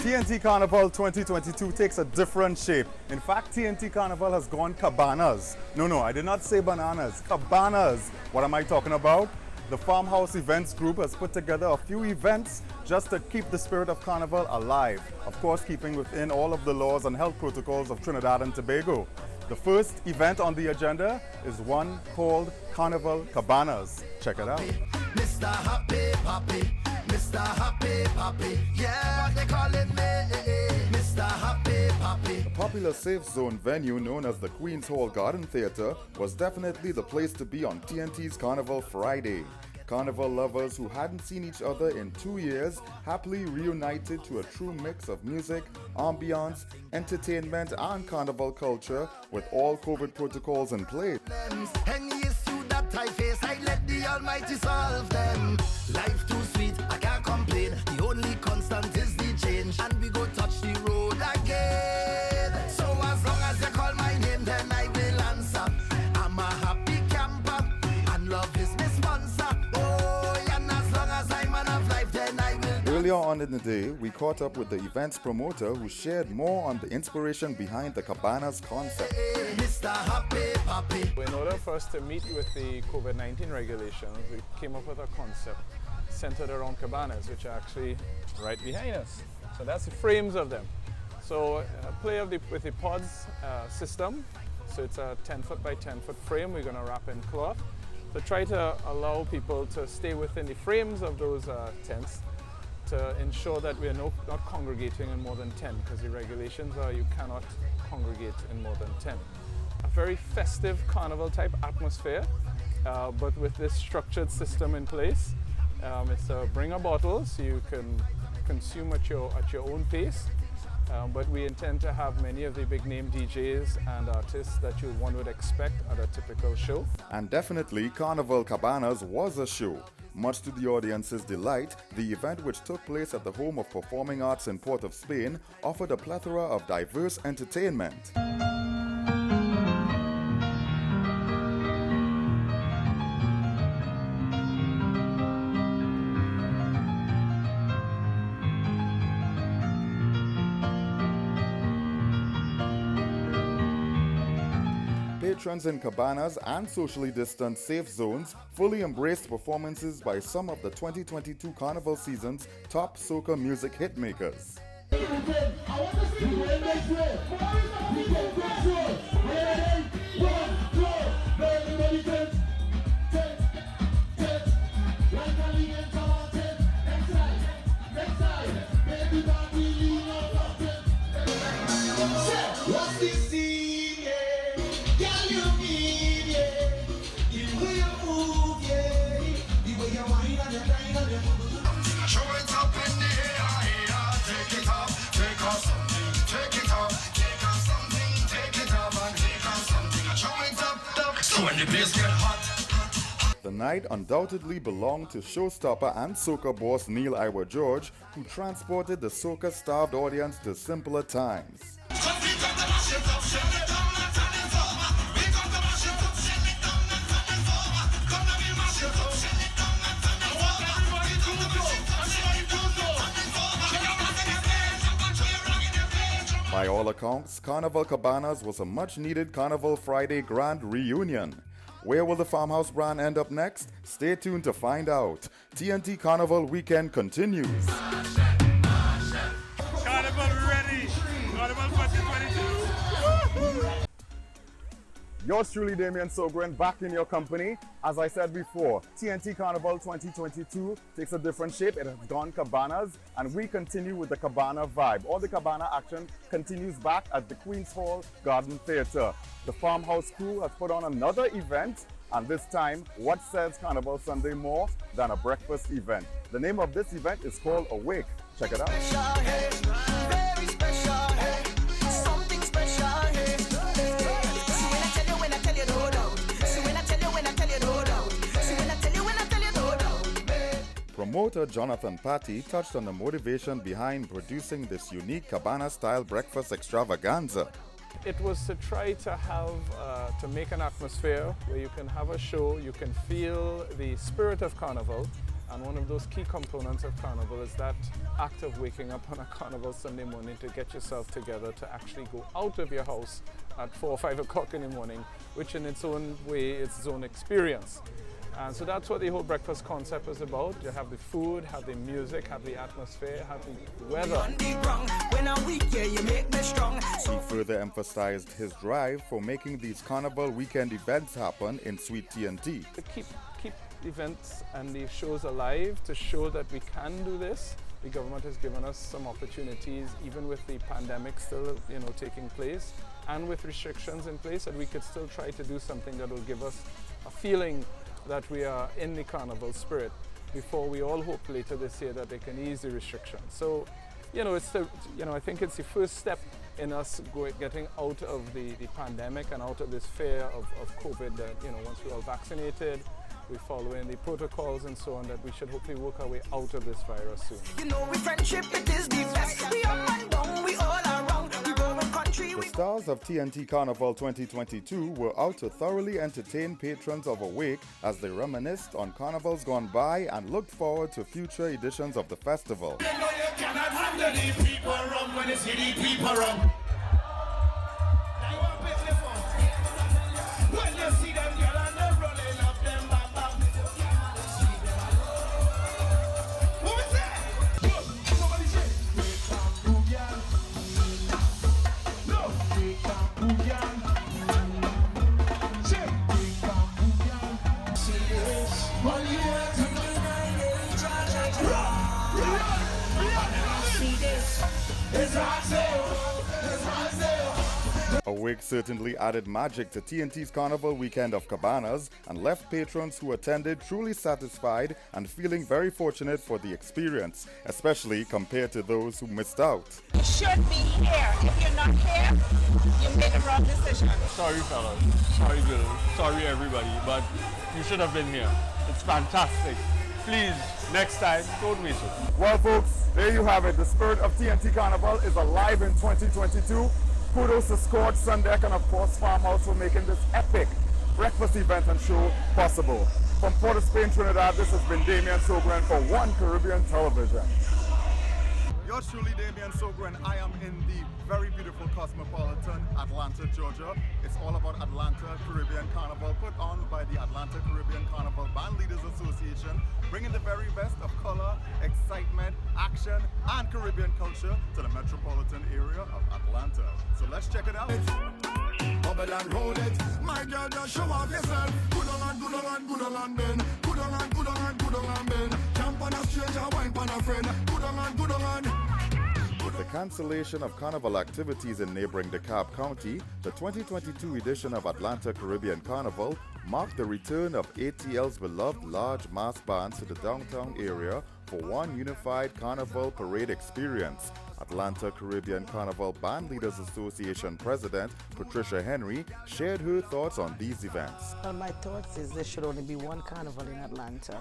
TNT Carnival 2022 takes a different shape. In fact, TNT Carnival has gone cabanas. No, I did not say bananas. Cabanas. What am I talking about? The Farmhouse Events Group has put together a few events just to keep the spirit of Carnival alive. Of course, keeping within all of the laws and health protocols of Trinidad and Tobago. The first event on the agenda is one called Carnival Cabanas. Check it out. Mr. Happy Papi, Mr. Happy Papi, yeah, they calling me Mr. Happy Papi. The popular safe zone venue known as the Queen's Hall Garden Theatre was definitely the place to be on TNT's Carnival Friday. Carnival lovers who hadn't seen each other in 2 years happily reunited to a true mix of music, ambiance, entertainment and carnival culture with all COVID protocols in place. Any issue that I face, I let the Almighty solve them. Life too sweet, I can't complain. The only constant is the change, and we go touch the road again. So as long as you call my name, then I will answer. I'm a happy camper, and love is my sponsor. Oh, and as long as I'm man of life, then I will. Earlier on in the day, we caught up with the event's promoter who shared more on the inspiration behind the Cabanas concept. Mr. Happy Papi. In order for us to meet with the COVID-19 regulations, we came up with a concept centered around cabanas, which are actually right behind us. So that's the frames of them. So play with the pods system. So it's a 10-foot by 10-foot frame we're going to wrap in cloth to try to allow people to stay within the frames of those tents to ensure that we're not congregating in more than 10, because the regulations are you cannot congregate in more than 10. A very festive carnival type atmosphere, but with this structured system in place. It's a bring a bottle so you can consume at your own pace, but we intend to have many of the big name DJs and artists that one would expect at a typical show. And definitely Carnival Cabanas was a show. Much to the audience's delight, the event, which took place at the home of performing arts in Port of Spain, offered a plethora of diverse entertainment. Patrons in cabanas and socially distant safe zones fully embraced performances by some of the 2022 Carnival season's top soca music hitmakers. The night undoubtedly belonged to showstopper and soca boss Neil Iwer George, who transported the soca-starved audience to simpler times. By all accounts, Carnival Cabanas was a much-needed Carnival Friday grand reunion. Where will the Farmhouse brand end up next? Stay tuned to find out. TNT Carnival Weekend continues. Carnival ready! Carnival 2022! Yours truly, Damian Sogren, back in your company. As I said before, TNT Carnival 2022 takes a different shape. It has gone cabanas, and we continue with the cabana vibe. All the cabana action continues back at the Queen's Hall Garden Theatre. The Farmhouse crew has put on another event, and this time, what sells Carnival Sunday more than a breakfast event? The name of this event is called Awake. Check it out. Very special, hey. Something special, hey. See when I tell you, no doubt. See when I tell you, no doubt. See when I tell you, no doubt. Promoter Jonathan Patty touched on the motivation behind producing this unique cabana-style breakfast extravaganza. It was to try to have, to make an atmosphere where you can have a show, you can feel the spirit of Carnival, And one of those key components of Carnival is that act of waking up on a Carnival Sunday morning to get yourself together to actually go out of your house at 4 or 5 o'clock in the morning, which in its own way is its own experience. And so that's what the whole breakfast concept is about. You have the food, have the music, have the atmosphere, have the weather. He further emphasized his drive for making these Carnival weekend events happen in Sweet TNT. To keep events and the shows alive, to show that we can do this. The government has given us some opportunities, even with the pandemic still taking place, and with restrictions in place, that we could still try to do something that will give us a feeling that we are in the carnival spirit before we all hope later this year that they can ease the restrictions. So, I think it's the first step in us getting out of the pandemic and out of this fear of COVID that, once we're all vaccinated, we follow in the protocols and so on, that we should hopefully work our way out of this virus soon. We friendship, it is the best. We up and down, we all around. We go in country. The stars of TNT Carnival 2022 were out to thoroughly entertain patrons of Awake as they reminisced on carnivals gone by and looked forward to future editions of the festival. You know you cannot handle these people wrong when you see these people wrong. Now you want to play the phone. When you see them girl and they're rolling up them bam bam. Who is that? Somebody say, wait some booyah. No, wait some booyah. Say, wait some booyah. See this? What do you want to do? Awake certainly added magic to TNT's Carnival Weekend of Cabanas and left patrons who attended truly satisfied and feeling very fortunate for the experience, especially compared to those who missed out. You should be here. If you're not here, you made the wrong decision. Sorry fellas, sorry girls, sorry everybody, but you should have been here. It's fantastic. Please, next time, don't miss it. Well folks, there you have it. The spirit of TNT Carnival is alive in 2022. Kudos to Scorch, Sundeck, and of course Farmhouse for making this epic breakfast event and show possible. From Port of Spain, Trinidad, this has been Damian Sogren for One Caribbean Television. Yours truly, Damian Sogren. I am in the very beautiful cosmopolitan Atlanta, Georgia. It's all about Atlanta Caribbean Carnival, put on by the Atlanta Caribbean Carnival Band Leaders Association, bringing the very best of color, excitement, action, and Caribbean culture to the metropolitan area of Atlanta. So let's check it out. Bubble and roll it. My girl, just show off yourself. Good on and good on and good on and bend. Good on and good on and good on and bend. Jump on a stranger, wine on a friend. Good on and good on and. With the cancellation of carnival activities in neighboring DeKalb County, the 2022 edition of Atlanta Caribbean Carnival marked the return of ATL's beloved large mass bands to the downtown area for one unified carnival parade experience. Atlanta Caribbean Carnival Band Leaders Association President Patricia Henry shared her thoughts on these events. Well, my thoughts is there should only be one carnival in Atlanta.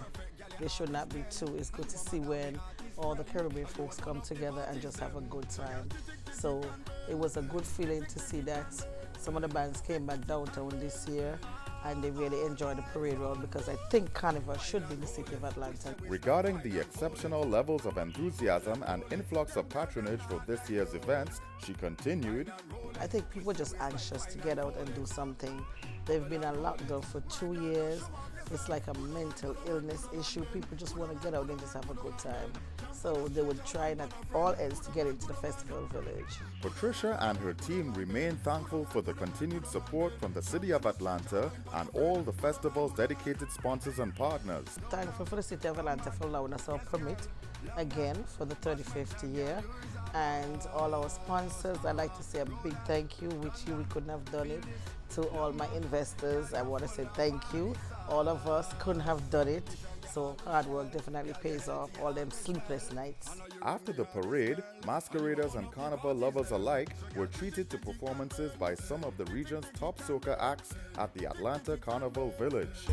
There should not be two. It's good to see when all the Caribbean folks come together and just have a good time. So it was a good feeling to see that some of the bands came back downtown this year and they really enjoyed the parade route, because I think Carnival should be in the city of Atlanta. Regarding the exceptional levels of enthusiasm and influx of patronage for this year's events, she continued, I think people are just anxious to get out and do something. They've been on lockdown for 2 years. It's like a mental illness issue. People just want to get out and just have a good time. So they would try at all ends to get into the festival village. Patricia and her team remain thankful for the continued support from the City of Atlanta and all the festival's dedicated sponsors and partners. Thankful for the City of Atlanta for allowing us our permit again for the 35th year. And all our sponsors, I'd like to say a big thank you, which we couldn't have done it. To all my investors, I want to say thank you. All of us couldn't have done it. So hard work definitely pays off, all them sleepless nights. After the parade, masqueraders and carnival lovers alike were treated to performances by some of the region's top soca acts at the Atlanta Carnival Village.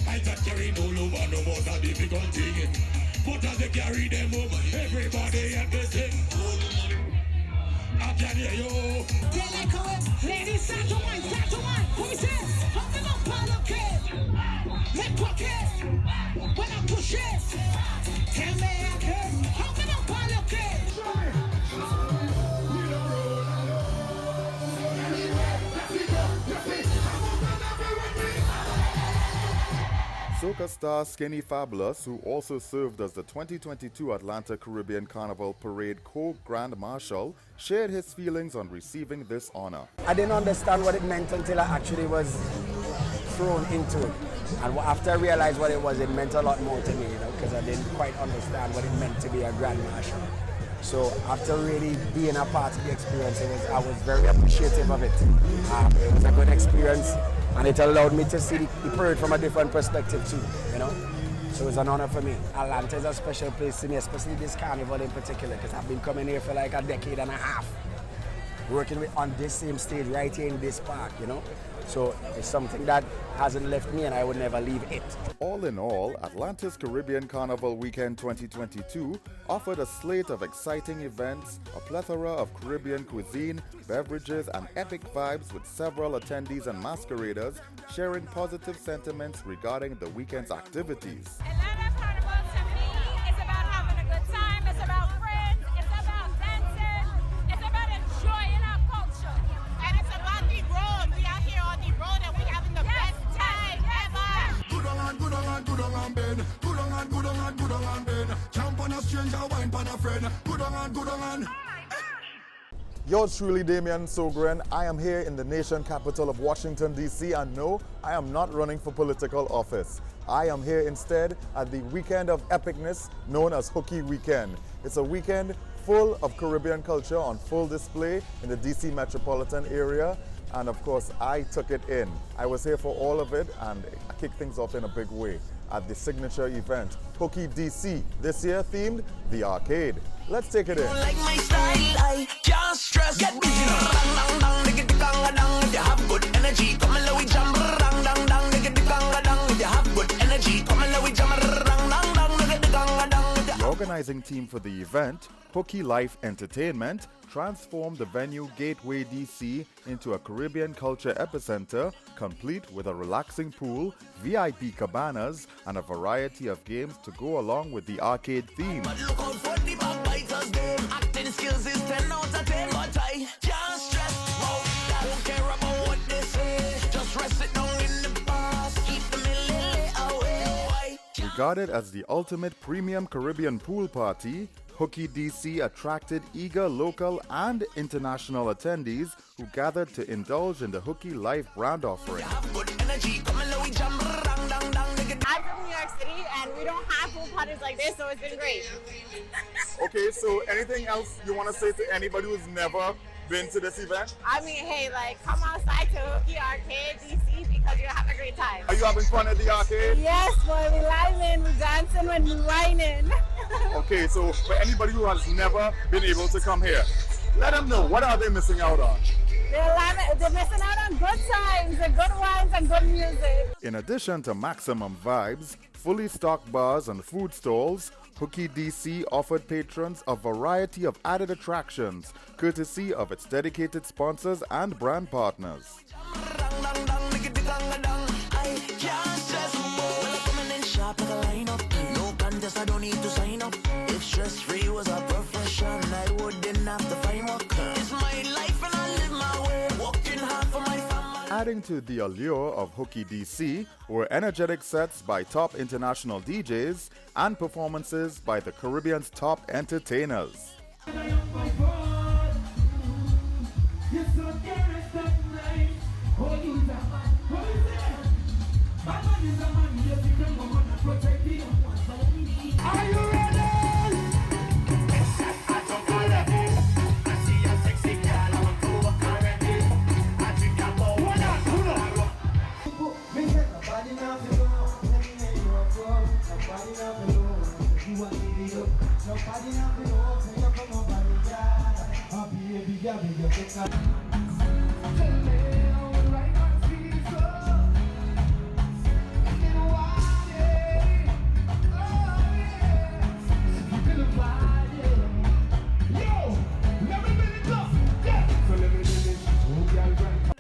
I just carry no over, no more than difficult thing. Put on the carry them over, everybody at the same. I can hear you. Ladies, start to wine, start to wine. Who is this? I'm the pile of kids. Let's walk it. When I push it. soca star Skinny Fabulous, who also served as the 2022 Atlanta Caribbean Carnival Parade Co-Grand Marshal, shared his feelings on receiving this honor. I didn't understand what it meant until I actually was thrown into it. And after I realized what it was, it meant a lot more to me, because I didn't quite understand what it meant to be a Grand Marshal. So after really being a part of the experience, I was very appreciative of it. It was a good experience, and it allowed me to see the parade from a different perspective too, So it was an honor for me. Atlanta is a special place to me, especially this carnival in particular, because I've been coming here for like a decade and a half, working on this same stage right here in this park, So it's something that hasn't left me, and I would never leave it. All in all, Atlanta's Caribbean Carnival Weekend 2022 offered a slate of exciting events, a plethora of Caribbean cuisine, beverages, and epic vibes, with several attendees and masqueraders sharing positive sentiments regarding the weekend's activities. Atlanta Carnival to me is about having a good time. It's about friends. It's about dancing. It's about enjoying our culture. And it's about the road. We out here on the road and we having the best time ever. Good on, Ben. Good on, Ben. Jump on a stranger, wine on a friend. Good on. Yours truly, Damian Sogren. I am here in the nation capital of Washington, D.C., and no, I am not running for political office. I am here instead at the weekend of epicness known as Hooky Weekend. It's a weekend full of Caribbean culture on full display in the D.C. metropolitan area, and of course, I took it in. I was here for all of it, and I kicked things off in a big way at the signature event, Hooky DC, this year themed The Arcade. Let's take it in. Like my style, I can't stress. Get busy now. Dang, dang, dang, digga, digga, dang. If you have good energy, come and let we jam. Dang, dang, dang, digga, digga, dang. If you have good energy, come and let we jam. Dang, dang, dang, digga, digga, dang. The organizing team for the event, Hooky Life Entertainment, transformed the venue Gateway DC into a Caribbean culture epicenter, complete with a relaxing pool, VIP cabanas, and a variety of games to go along with the arcade theme. But look out for the backbiters, game. Acting skills is 10 out of 10, but I can't stress about that. Don't care about what they say. Just rest it down in the past. Keep the millilly away. Regarded as the ultimate premium Caribbean pool party, Hooky DC attracted eager local and international attendees who gathered to indulge in the Hooky Life brand offering. Have good energy, come and let we jam. Dang, dang, dang, digga. I'm from New York City and we don't have pool parties like this, so it's been great. Okay, so anything else you want to say to anybody who's never been to this event? I mean, hey, come outside to Hooky Arcade DC because you're having a great time. Are you having fun at the arcade? Yes, boy, we living, we dancing, when we whining. Okay, so for anybody who has never been able to come here, let them know, what are they missing out on? They're missing out on good times, and good wines, and good music. In addition to maximum vibes, fully stocked bars and food stalls, Hooky DC offered patrons a variety of added attractions, courtesy of its dedicated sponsors and brand partners. Dang, dang, dang, digga, digga, dang. I can't stress about. When I come in sharp like a lineup. No contest, I don't need to sign up. If stress-free was a profession, I wouldn't have to find work. It's my life and I live my way. Working hard for my family. Adding to the allure of Hooky DC were energetic sets by top international DJs and performances by the Caribbean's top entertainers.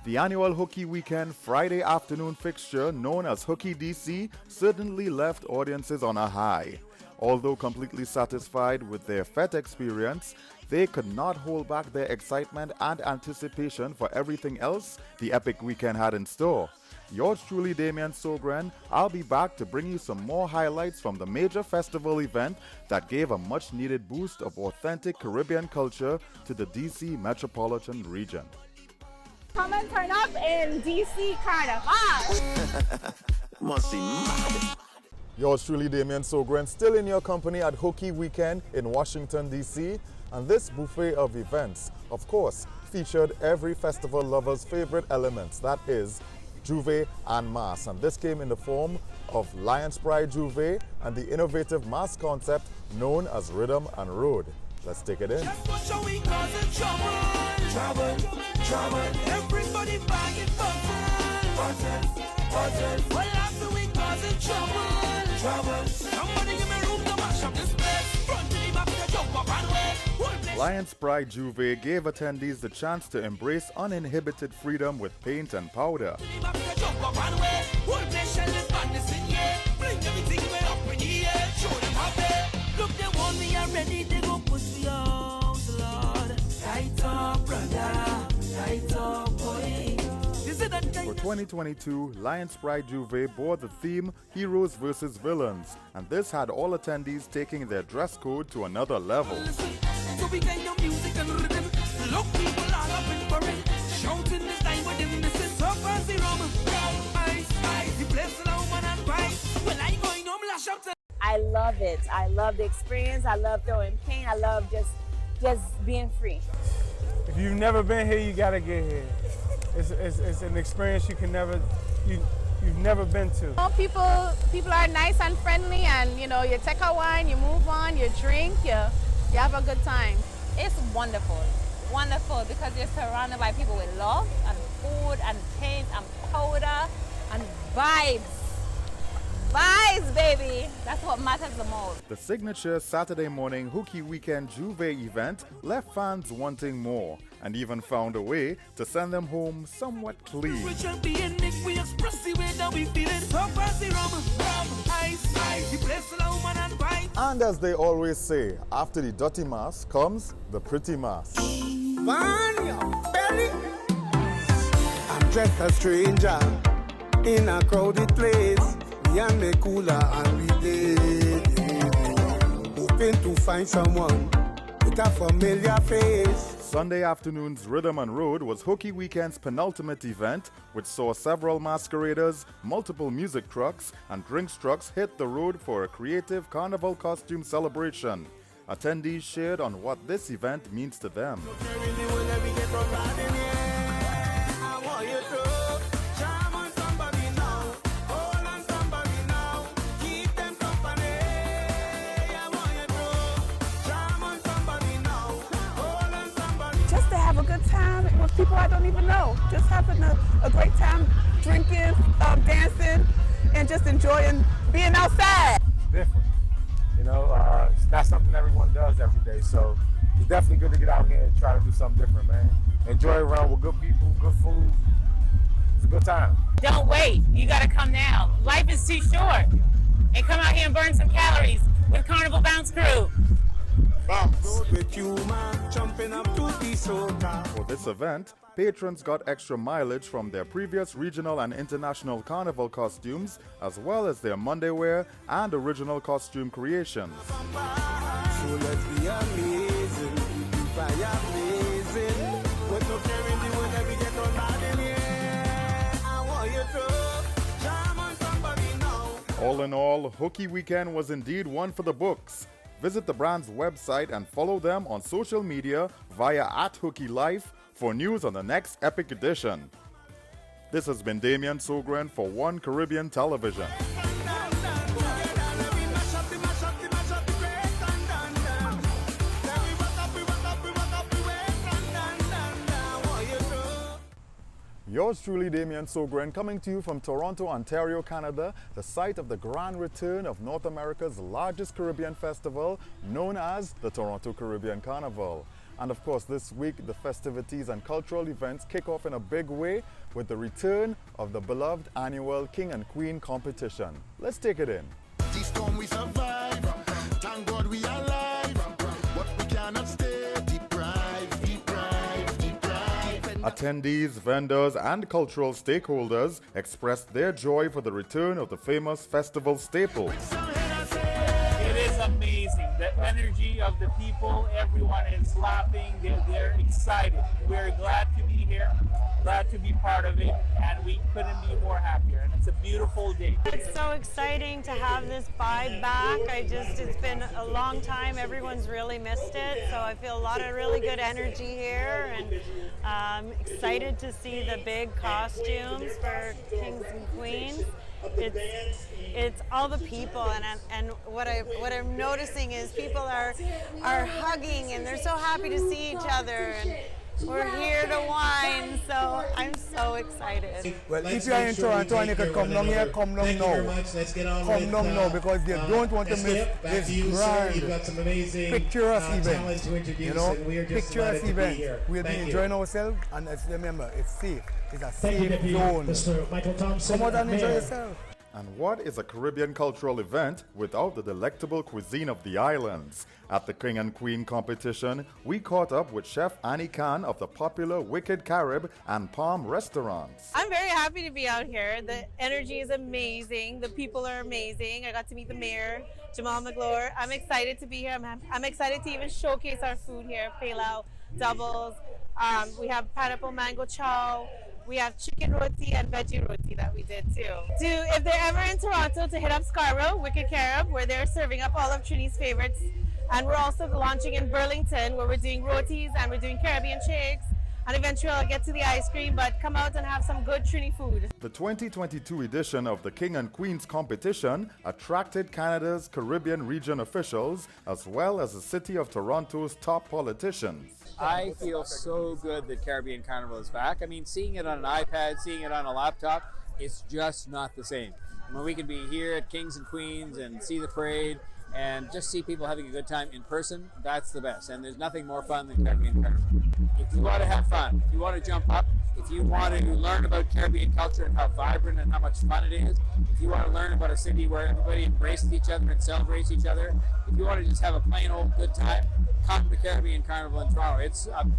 The annual Hooky Weekend Friday afternoon fixture known as Hooky DC certainly left audiences on a high. Although completely satisfied with their fete experience, they could not hold back their excitement and anticipation for everything else the epic weekend had in store. Yours truly, Damian Sogren, I'll be back to bring you some more highlights from the major festival event that gave a much-needed boost of authentic Caribbean culture to the DC metropolitan region. Come and turn up in DC Carnival. Must be mad. Yours truly, Damian Sogren, still in your company at Hooky Weekend in Washington, D.C. And this buffet of events, of course, featured every festival lover's favorite elements, that is, Juve and Mass. And this came in the form of Lion's Pride Juve and the innovative mass concept known as Rhythm and Road. Let's take it in. Everybody back in buzzing. Well, after we causing trouble. Somebody give me room to mash up this place. Front to the back, the jump up and way. Lion's Pride Juve gave attendees the chance to embrace uninhibited freedom with paint and powder. Look, they want me already, they gon' push me out, Lord. Tight up, brother. Tight up, boy. For 2022, Lion's Pride Juve bore the theme Heroes vs. Villains, and this had all attendees taking their dress code to another level. So we get your music and rhythm. Look, people all up in parade. Shouting this time with them, this is so fancy rum. Ice, the place alone and price. Well, I going home, lash up to. I love it. I love the experience. I love throwing paint. I love just being free. If you've never been here, you gotta get here. It's an experience you've never been to. People are nice and friendly, and you take a wine, you move on, you drink, you have a good time. It's wonderful because you're surrounded by people with love and food and paint and powder and vibes. Vibes, baby. That's what matters the most. The signature Saturday morning Hooky Weekend Juve event left fans wanting more and even found a way to send them home somewhat clean. And as they always say, after the dirty mass comes the pretty mass. I'm just a stranger in a crowded place. Me and me cooler and we did. Hoping to find someone with a familiar face. Sunday afternoon's Rhythm and Road was Hooky Weekend's penultimate event, which saw several masqueraders, multiple music trucks, and drinks trucks hit the road for a creative carnival costume celebration. Attendees shared on what this event means to them. A good time with people I don't even know. Just having a great time drinking, dancing, and just enjoying being outside. Different. It's not something everyone does every day. So it's definitely good to get out here and try to do something different, man. Enjoy around with good people, good food. It's a good time. Don't wait. You gotta come now. Life is too short. And come out here and burn some calories with Carnival Bounce Crew. For this event, patrons got extra mileage from their previous regional and international carnival costumes, as well as their Monday wear and original costume creations. So let's be amazing, amazing. With no care in the world that we get on bad in here. I want you to jam on somebody now. All in all, Hooky Weekend was indeed one for the books. Visit the brand's website and follow them on social media via @HookyLife for news on the next epic edition. This has been Damian Sogren for One Caribbean Television. Yours truly, Damian Sogren, coming to you from Toronto, Ontario, Canada, the site of the grand return of North America's largest Caribbean festival, known as the Toronto Caribbean Carnival. And of course, this week, the festivities and cultural events kick off in a big way with the return of the beloved annual King and Queen competition. Let's take it in. This storm we survive. Thank God we alive. But we cannot stay. Deep Attendees, vendors, and cultural stakeholders expressed their joy for the return of the famous festival staple. It is amazing. The energy of the people, everyone is laughing, they're excited. We're glad to be here, glad to be part of it, and we couldn't be more happier. And it's a beautiful day. It's so exciting to have this vibe back. It's been a long time. Everyone's really missed it. So I feel a lot of really good energy here, and I'm excited to see the big costumes for kings and queens. It's all the people, and what I'm noticing is people are hugging, and they're so happy to see each other, and we're here to wine, so I'm so excited. Well, if you are in Toronto and you could come down here, come down now. Come down now, because they don't want to miss this grand, picturesque event. You know, picturesque event. We'll be enjoying ourselves, and remember, it's safe. It's a safe zone. Come out and enjoy yourself. And what is a Caribbean cultural event without the delectable cuisine of the islands? At the King and Queen competition, we caught up with Chef Annie Khan of the popular Wicked Carib and Palm restaurants. I'm very happy to be out here. The energy is amazing. The people are amazing. I got to meet the mayor, Jamal McGlure. I'm excited to be here. I'm excited to even showcase our food here. Palau, doubles. We have pineapple mango chow. We have chicken roti and veggie roti that we did too. If they're ever in Toronto, to hit up Scarborough, Wicked Carib, where they're serving up all of Trini's favorites. And we're also launching in Burlington, where we're doing rotis and we're doing Caribbean shakes. And eventually I'll get to the ice cream, but come out and have some good Trini food. The 2022 edition of the King and Queens competition attracted Canada's Caribbean region officials, as well as the city of Toronto's top politicians. I feel so good that Caribbean Carnival is back. I mean, seeing it on an iPad, seeing it on a laptop, it's just not the same. When we can be here at Kings and Queens and see the parade and just see people having a good time in person, that's the best. And there's nothing more fun than Caribbean Carnival. If you want to have fun, if you want to jump up, if you want to learn about Caribbean culture and how vibrant and how much fun it is, if you want to learn about a city where everybody embraces each other and celebrates each other, if you want to just have a plain old good time, come to Caribbean Carnival in Toronto.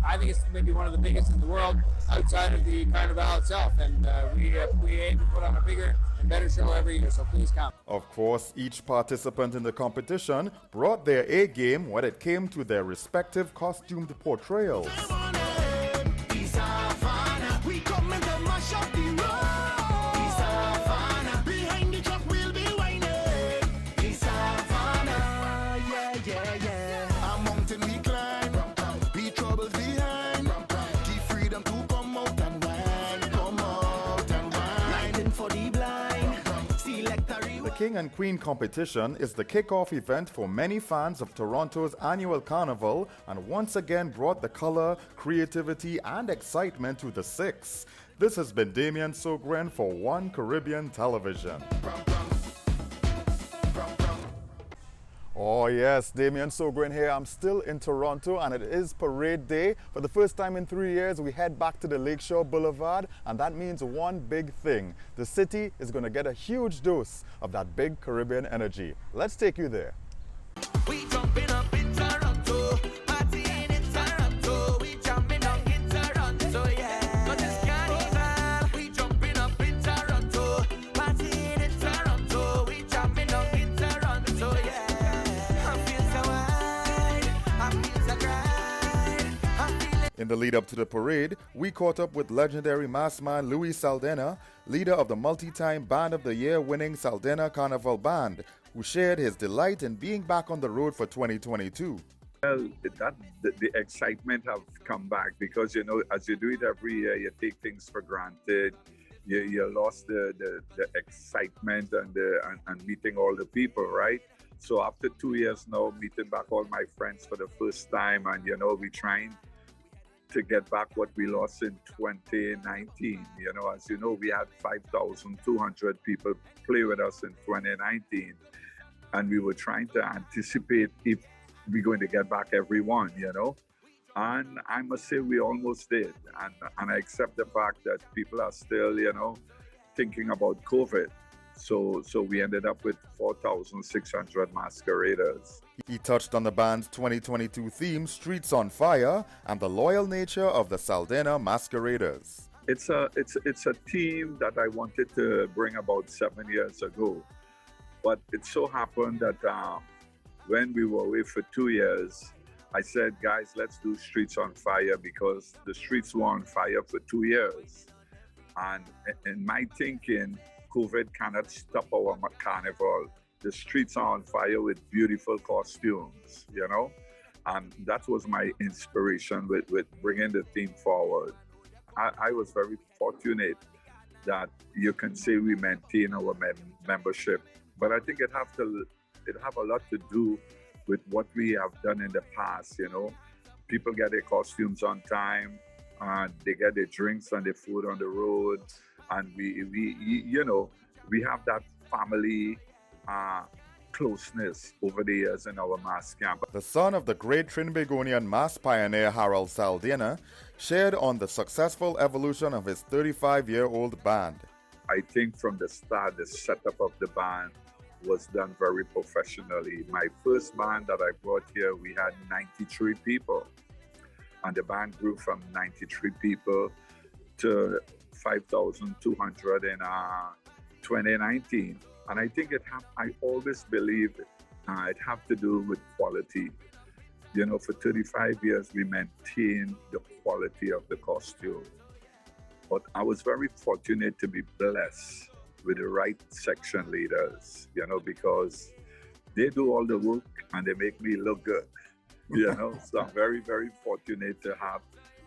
I think it's maybe one of the biggest in the world outside of the Carnival itself, and we aim to put on a bigger and better show every year, so please come. Of course, each participant in the competition brought their A game when it came to their respective costumed portrayals. We coming to mash up the road. Savannah, behind the truck we'll be whining. Savannah, yeah. A mountain we climb, be troubles behind. Keep freedom to come out and wine, Lighting for the blind, select a The King and Queen competition is the kickoff event for many fans of Toronto's annual carnival, and once again brought the color, creativity, and excitement to the Six. This has been Damian Sogren for One Caribbean Television. Oh yes, Damian Sogren here. I'm still in Toronto and it is parade day. For the first time in 3 years, we head back to the Lakeshore Boulevard, and that means one big thing. The city is going to get a huge dose of that big Caribbean energy. Let's take you there. We jumping up in Toronto, partying in Toronto. We jumping up in Toronto, yeah. 'Cause it's Carnival. We jumping up in Toronto, partying in Toronto. We jumping up in Toronto, yeah. In the lead up to the parade, we caught up with legendary mass man Louis Saldana, leader of the multi-time Band of the Year winning Saldana Carnival Band, who shared his delight in being back on the road for 2022. Well, the excitement have come back because, you know, as you do it every year, you take things for granted. You lost the excitement and meeting all the people, right? So after 2 years now, meeting back all my friends for the first time, and, you know, we trying to get back what we lost in 2019. You know, as you know, we had 5,200 people play with us in 2019, and we were trying to anticipate if we're going to get back everyone, you know. And I must say we almost did. And I accept the fact that people are still, you know, thinking about COVID. So we ended up with 4,600 masqueraders. He touched on the band's 2022 theme, Streets on Fire, and the loyal nature of the Saldanha masqueraders. It's a theme that I wanted to bring about 7 years ago. But it so happened that when we were away for 2 years, I said, guys, let's do Streets on Fire, because the streets were on fire for 2 years. And in my thinking, COVID cannot stop our carnival. The streets are on fire with beautiful costumes, you know? And that was my inspiration with bringing the theme forward. I was very fortunate that you can say we maintain our membership, but I think it have a lot to do with what we have done in the past, you know. People get their costumes on time, and they get their drinks and their food on the road, and we have that family closeness over the years in our mass camp. The son of the great Trinbagonian mass pioneer Harold Saldanha shared on the successful evolution of his 35-year-old band. I think from the start, the setup of the band was done very professionally. My first band that I brought here, we had 93 people. And the band grew from 93 people to 5,200 in 2019. And I think I always believed it had to do with quality. You know, for 35 years, we maintained the quality of the costume. But I was very fortunate to be blessed with the right section leaders, you know, because they do all the work and they make me look good, you know. So I'm very, very fortunate to have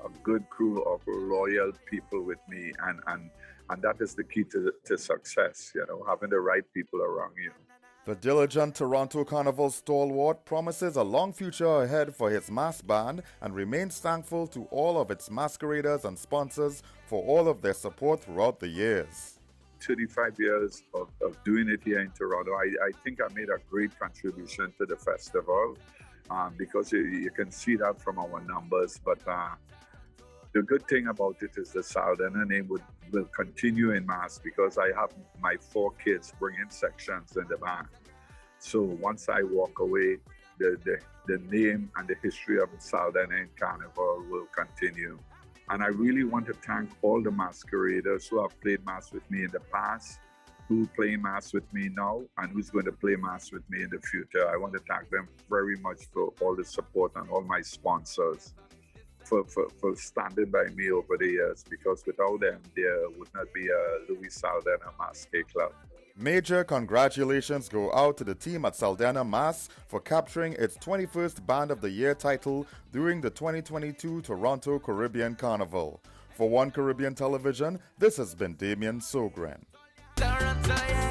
a good crew of loyal people with me. And that is the key to success, you know, having the right people around you. The diligent Toronto Carnival stalwart promises a long future ahead for his mass band and remains thankful to all of its masqueraders and sponsors for all of their support throughout the years. 35 years of doing it here in Toronto, I think I made a great contribution to the festival because you can see that from our numbers. But the good thing about it is the Saldanha name will continue in mass, because I have my 4 kids bringing sections in the band. So once I walk away, the name and the history of Saldanha in Carnival will continue. And I really want to thank all the masqueraders who have played mass with me in the past, who play mass with me now, and who's going to play mass with me in the future. I want to thank them very much for all the support, and all my sponsors for standing by me over the years, because without them, there would not be a Louis Saldanha Masqué Club. Major congratulations go out to the team at Saldanha Mass for capturing its 21st Band of the Year title during the 2022 Toronto Caribbean Carnival. For One Caribbean Television, this has been Damian Sogren. Toronto, yeah.